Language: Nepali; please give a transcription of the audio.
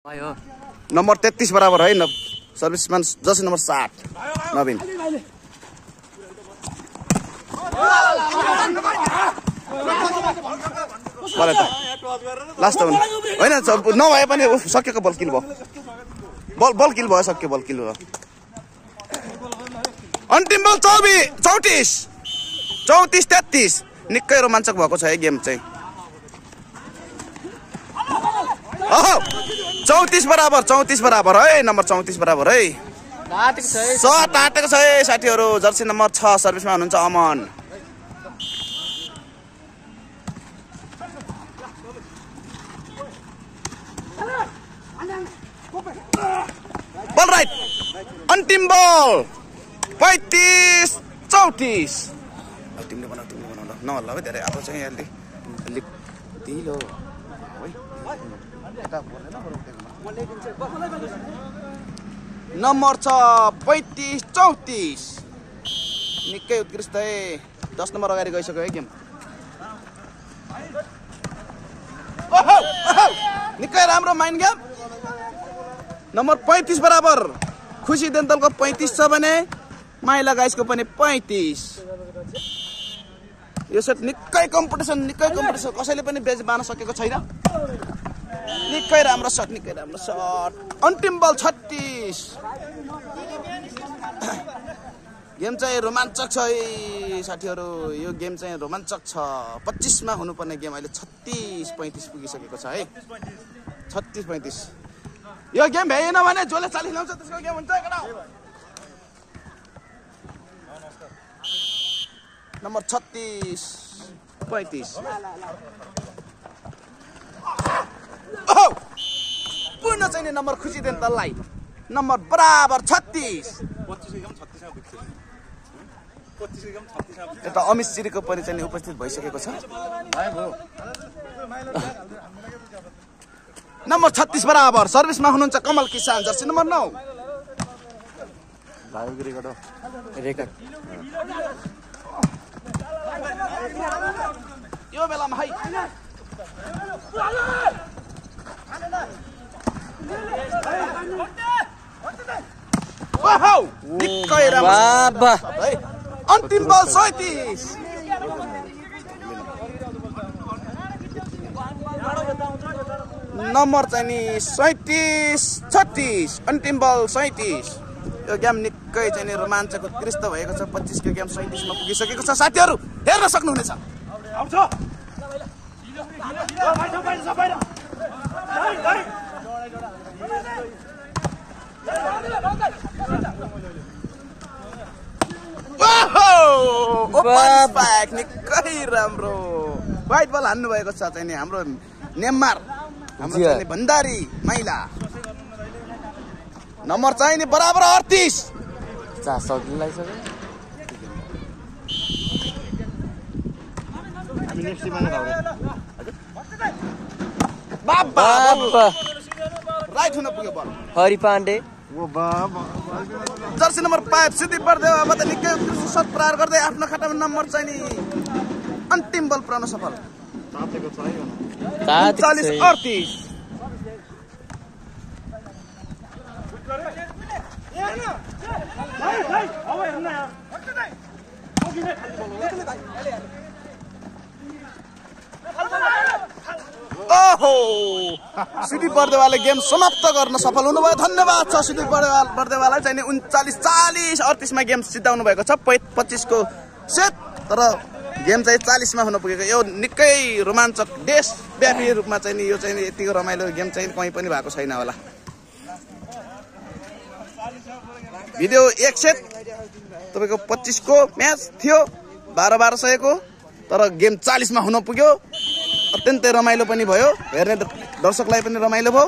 नम्बर 33 बराबर है सर्भिसम्यान जर्सी नम्बर 7 नवीन लास्ट होइन नभए पनि सकेको बल किल भयो बल किल भयो सक्यो बल किल भयो अन्तिम बल 34 33 निकै रोमाञ्चक भएको छ है गेम चाहिँ 34 बराबर है नम्बर 34 बराबर है तातेको छ है साथीहरु जर्सी नम्बर 6 सर्भिसमा हुनुहुन्छ अमन बल राइट अन्तिम बल 35 34 तिमीले बनाउ नहल्ला है धेरै अब चाहिँ अलि ढिलो नम्बर 6 35 34 निकै उत्कृष्ट है 10 नम्बर अगाडि गइसक्यो है गेम निकै राम्रो माइन्ड गेम नम्बर 35 बराबर खुसी देन्तलको 35 छ भने माइला गाइसको पनि 35 यो सेट निकै कम्पिटिसन कसैले पनि बेच बान सकेको छैन निकै राम्रो शट अन्तिम बल 36 गेम चाहिँ रोमाञ्चक छ है साथीहरु यो गेम चाहिँ रोमाञ्चक छ 25 मा हुनुपर्ने गेम अहिले 36 35 पुगिसकेको छ है 36 35 यो गेम भएन भने जसले 40 ल्याउँछ त्यसको गेम हुन्छ केटा नम्बर 36 35 पूर्ण चाहिँ नम्बर खुसी देन तललाई नम्बर बराबर 36 एउटा अमित सिरीको पनि चाहिँ उपस्थित भइसकेको छ नम्बर 36 बराबर सर्भिसमा हुनुहुन्छ कमल किसान जर्सी नम्बर 9 रेकर्ड यो बेलामा है अन्तिम बल 37 नम्बर चाहिँ नि 37 36 अन्तिम बल 37 यो गेम निकै चाहिँ नि रोमाञ्चक उत्कृष्ट भएको छ 25 को गेम 37 मा पुगिसकेको छ साथीहरु हेर्न सक्नुहुनेछ आउँछ निकै राम्रो व्हाइट बल हान्नु भएको छ चाहिँ नि हाम्रो नेमार हाम्रो चाहिँ भण्डारी माइला नम्बर चाहिँ नि बराबर 38 राइट हुन पुग्यो बल हरि पाण्डे जर्सी नम्बर 5 सिद्धि बर्देवा त निकै शट प्रहार गर्दै आफ्नो खातामा नम्बर चाहिँ नि अन्तिम बल पुर्याउन सफल 40 38 ओहो सिद्धि बर्देवाले गेम समाप्त गर्न सफल हुनुभयो धन्यवाद छ सिद्धि बर्देवालाई चाहिँ 39 40 मा गेम जिताउनु भएको छ 25 को सेट तर गेम चाहिँ 40 मा हुन पुगेको यो निकै रोमाञ्चक देशव्यापी रूपमा चाहिँ यो चाहिँ यतिको रमाइलो गेम चाहिँ कहीँ पनि भएको छैन होला भिडियो एक सेट तपाईको 25 को म्याच थियो 1200 को तर गेम 40 मा हुन पुग्यो अत्यन्तै रमाइलो पनि भयो हेर्ने दर्शकलाई पनि रमाइलो भयो